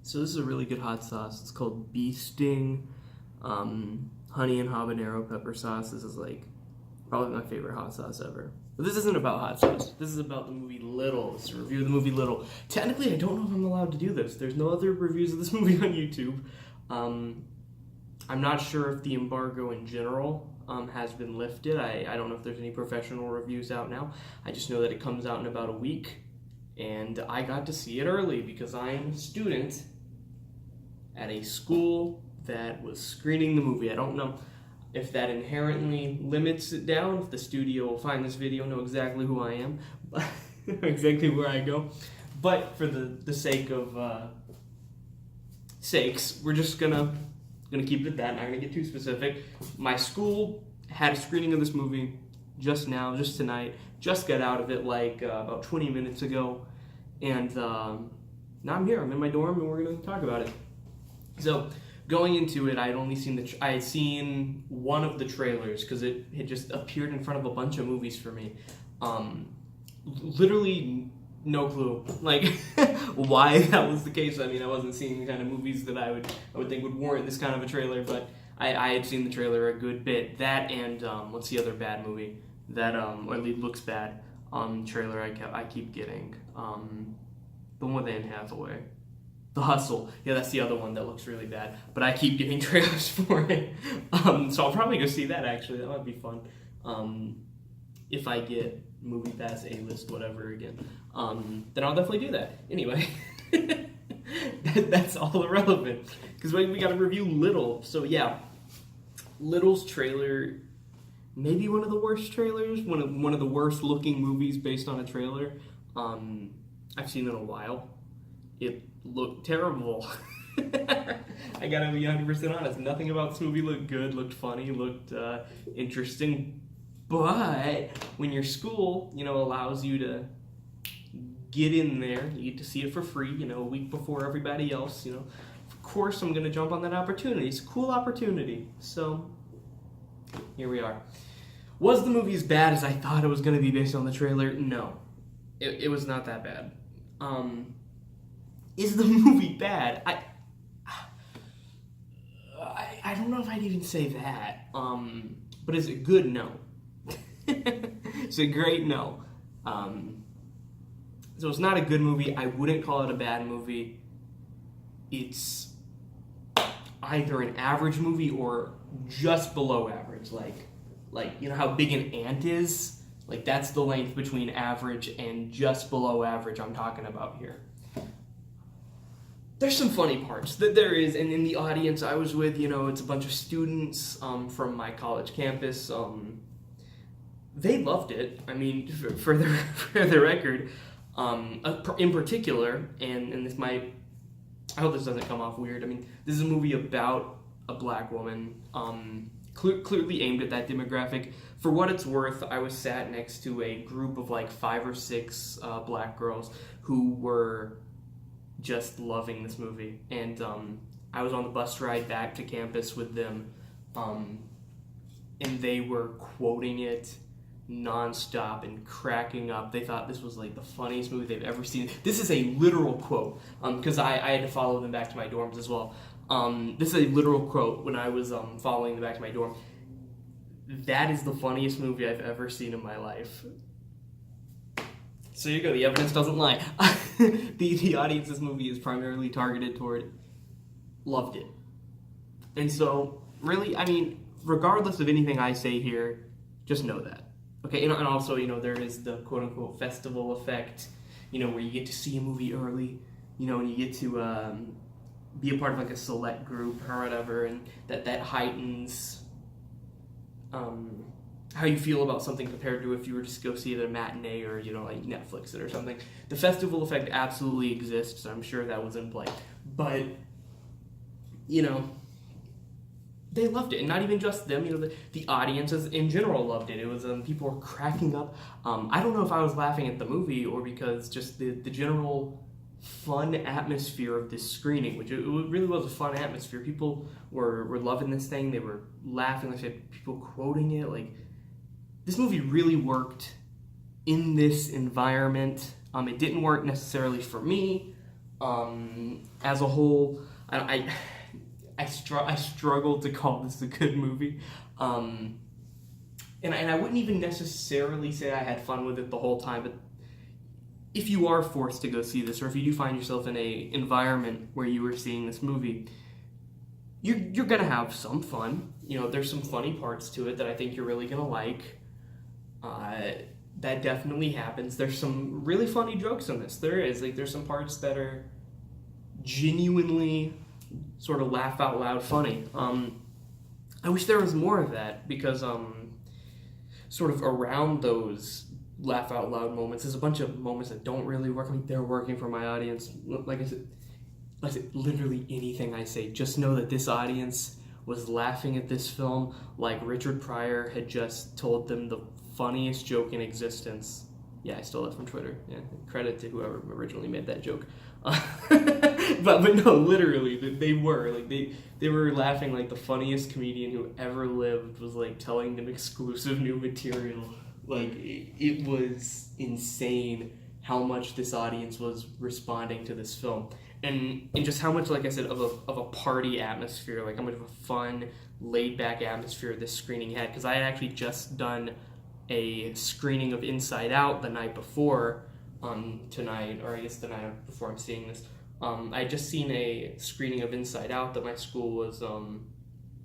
So this is a really good hot sauce. It's called Bee Sting honey and habanero pepper sauce. This is like probably my favorite hot sauce ever. But this isn't about hot sauce. This is about the movie Little. It's a review of the movie Little. Technically, I don't know if I'm allowed to do this. There's no other reviews of this movie on YouTube. I'm not sure if the embargo in general has been lifted. I don't know if there's any professional reviews out now. I just know that it comes out in about a week. And I got to see it early because I'm a student at a school that was screening the movie. I don't know if that inherently limits it down, if the studio will find this video, know exactly who I am, exactly where I go. But for the sake of sakes, we're just gonna keep it at that. Not gonna get too specific. My school had a screening of this movie just tonight. Just got out of it like about 20 minutes ago, and now I'm here. I'm in my dorm, and we're gonna talk about it. So, going into it, I had seen one of the trailers because it had just appeared in front of a bunch of movies for me. Literally no clue, like why that was the case. I mean, I wasn't seeing the kind of movies that I would think would warrant this kind of a trailer, but I had seen the trailer a good bit. That and what's the other bad movie that or at least looks bad trailer I keep getting, the one with Anne Hathaway. The Hustle. Yeah, that's the other one that looks really bad. But I keep getting trailers for it. So I'll probably go see that, actually. That might be fun. If I get Movie Pass, A-List, whatever again. Then I'll definitely do that. Anyway. That's all irrelevant. Because we got to review Little. So yeah. Little's trailer, maybe one of the worst trailers. One of the worst looking movies based on a trailer I've seen in a while. It looked terrible. I gotta be 100% honest. Nothing about this movie looked good, looked funny, looked interesting. But when your school, allows you to get in there, you get to see it for free, a week before everybody else, of course I'm gonna jump on that opportunity. It's a cool opportunity. So, here we are. Was the movie as bad as I thought it was gonna be based on the trailer? No. It was not that bad. Is the movie bad? I don't know if I'd even say that. But is it good? No. Is it great? No. So it's not a good movie. I wouldn't call it a bad movie. It's either an average movie or just below average. Like how big an ant is? Like that's the length between average and just below average I'm talking about here. There's some funny parts that there is, and in the audience I was with, it's a bunch of students from my college campus. They loved it. I mean, for the record, in particular, and this might, I hope this doesn't come off weird. I mean, this is a movie about a black woman, clearly aimed at that demographic. For what it's worth, I was sat next to a group of like 5 or 6 black girls who were just loving this movie, and I was on the bus ride back to campus with them, and they were quoting it nonstop and cracking up. They thought this was like the funniest movie they've ever seen. This is a literal quote, because I had to follow them back to my dorms as well. This is a literal quote when I was following them back to my dorm. That is the funniest movie I've ever seen in my life. So you go, the evidence doesn't lie. The audience this movie is primarily targeted toward loved it. And so, really, I mean, regardless of anything I say here, just know that. Okay, and also, there is the quote-unquote festival effect, where you get to see a movie early, and you get to be a part of like a select group or whatever, and that heightens how you feel about something compared to if you were to go see it at a matinee or, like Netflix it or something. The festival effect absolutely exists. I'm sure that was in play. But, they loved it. And not even just them, the audiences in general loved it. It was, people were cracking up. I don't know if I was laughing at the movie or because just the general fun atmosphere of this screening, which it really was a fun atmosphere. People were loving this thing. They were laughing. Like I said, people quoting it. Like, this movie really worked in this environment. It didn't work necessarily for me. As a whole, I struggle to call this a good movie. And I wouldn't even necessarily say I had fun with it the whole time, but if you are forced to go see this, or if you do find yourself in a environment where you are seeing this movie, you're gonna have some fun. You know, there's some funny parts to it that I think you're really gonna like. That definitely happens. There's some really funny jokes in this. There is. Like, there's some parts that are genuinely sort of laugh out loud funny. I wish there was more of that, because sort of around those laugh out loud moments, there's a bunch of moments that don't really work. I mean, they're working for my audience. Like I said, literally anything I say, just know that this audience was laughing at this film like Richard Pryor had just told them the funniest joke in existence. Yeah, I stole that from Twitter. Yeah, credit to whoever originally made that joke. But no, literally, they were like they were laughing like the funniest comedian who ever lived was like telling them exclusive new material. Like, it was insane how much this audience was responding to this film, and just how much, like I said, of a party atmosphere, like how much of a fun, laid back atmosphere this screening had. Because I had actually just done a screening of Inside Out the night before tonight, or I guess the night before I'm seeing this. I had just seen a screening of Inside Out that my school was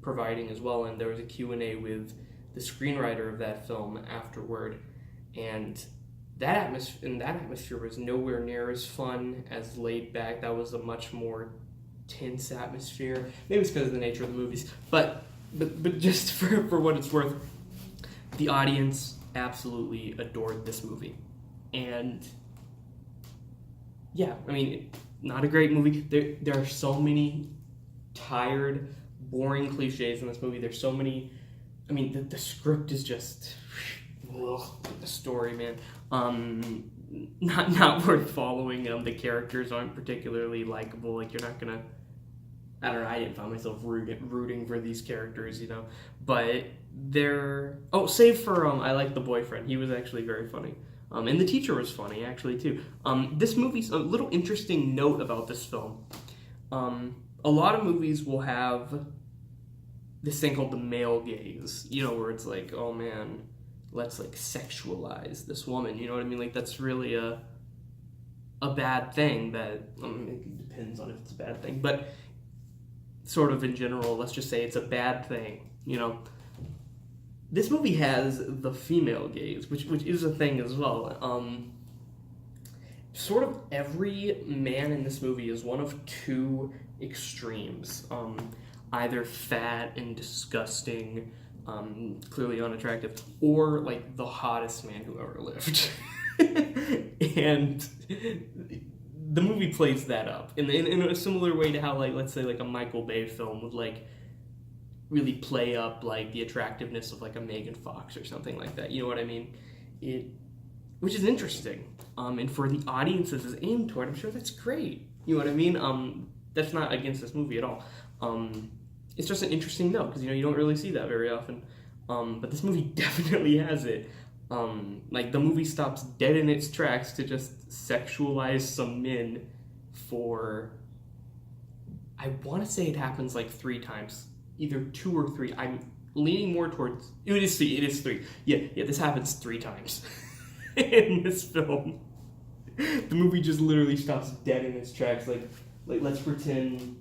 providing as well, and there was a Q&A with the screenwriter of that film afterward, and that atmosphere was nowhere near as fun, as laid back. That was a much more tense atmosphere. Maybe it's because of the nature of the movies, but just for what it's worth, the audience absolutely adored this movie. And yeah, I mean, not a great movie. There are so many tired, boring cliches in this movie. There's so many. I mean, the script is just the story, man. Not worth following. The characters aren't particularly likable. Like, you're not gonna. I don't know. I didn't find myself rooting for these characters, you know. But they're save for I like the boyfriend. He was actually very funny. And the teacher was funny, actually, too. This movie's a little interesting note about this film. A lot of movies will have this thing called the male gaze, you know, where it's like, oh man, let's like sexualize this woman, you know what I mean? Like, that's really a bad thing. That it depends on if it's a bad thing, but sort of in general, let's just say it's a bad thing, you know. This movie has the female gaze, which is a thing as well. Sort of every man in this movie is one of two extremes. Either fat and disgusting, clearly unattractive, or like the hottest man who ever lived. And the movie plays that up in a similar way to how, like, let's say like a Michael Bay film would like really play up like the attractiveness of like a Megan Fox or something like that. You know what I mean? Which is interesting. And for the audiences is aimed toward, I'm sure that's great. You know what I mean? That's not against this movie at all. It's just an interesting note, because, you know, you don't really see that very often. But this movie definitely has it. Like, the movie stops dead in its tracks to just sexualize some men for, I want to say it happens like 3 times. Either 2 or 3. I'm leaning more towards, it is 3. Yeah, this happens 3 times in this film. The movie just literally stops dead in its tracks. Like let's pretend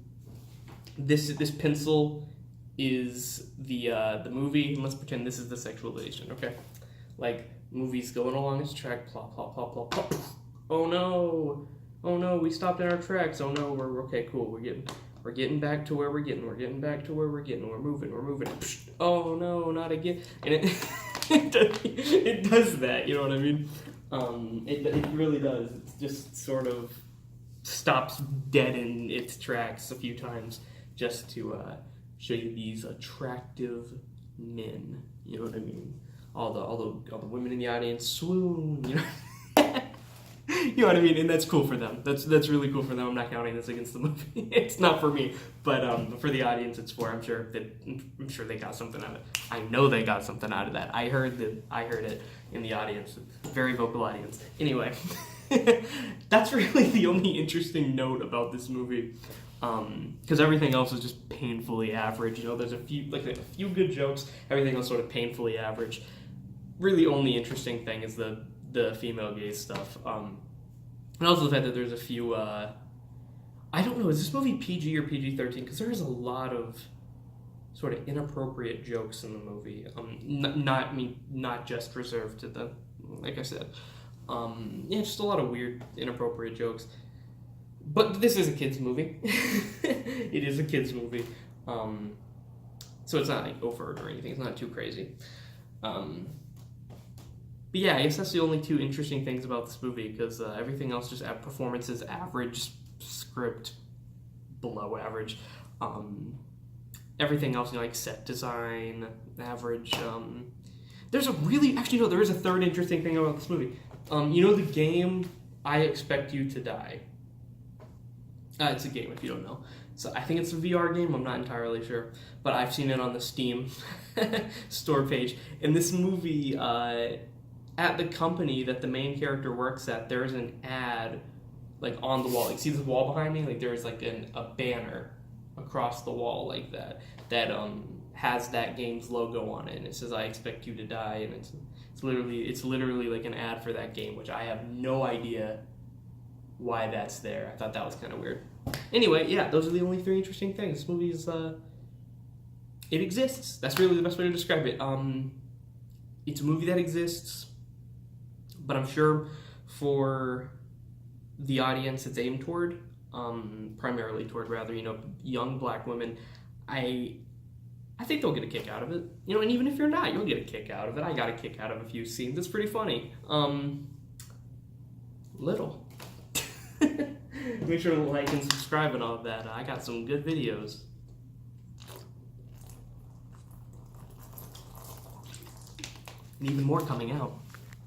this pencil is the movie, and let's pretend this is the sexualization, okay? Like, movie's going along its track, plop, plop, plop, plop, plop. Oh no, we stopped in our tracks. Oh no, we're okay, cool, we're getting back to where we're getting, we're moving. Oh no, not again. And it does that, you know what I mean? It really does. It just sort of stops dead in its tracks a few times just to show you these attractive men. You know what I mean? All the women in the audience swoon. You know. You know what I mean? And that's cool for them. That's really cool for them. I'm not counting this against the movie. It's not for me, but for the audience, it's for. I'm sure they got something out of it. I know they got something out of that. I heard it in the audience. Very vocal audience. Anyway, That's really the only interesting note about this movie, because everything else is just painfully average. You know, there's a few good jokes. Everything else sort of painfully average. Really, only interesting thing is the female gaze stuff, and also the fact that there's a few. I don't know. Is this movie PG or PG-13? Because there's a lot of sort of inappropriate jokes in the movie. Not just reserved to the, like I said. Yeah, just a lot of weird, inappropriate jokes. But this is a kids' movie. It is a kids' movie. So it's not like overt or anything. It's not too crazy. But yeah, I guess that's the only two interesting things about this movie, because everything else just performances average, script below average. Everything else, you know, like set design, average. There is a third interesting thing about this movie. You know the game I Expect You to Die? It's a game if you don't know. So I think it's a VR game, I'm not entirely sure. But I've seen it on the Steam store page. In this movie, at the company that the main character works at, there's an ad like on the wall. Like, see this wall behind me? Like there's like a banner across the wall like that has that game's logo on it, and it says "I expect you to die," and it's literally like an ad for that game, which I have no idea why that's there. I thought that was kind of weird. Anyway, yeah, those are the only three interesting things. This movie is it exists. That's really the best way to describe it. It's a movie that exists, but I'm sure for the audience it's aimed toward, primarily toward rather, you know, young black women, I think they'll get a kick out of it. You know, and even if you're not, you'll get a kick out of it. I got a kick out of a few scenes. It's pretty funny. Little. Make sure to like and subscribe and all of that. I got some good videos. And even more coming out.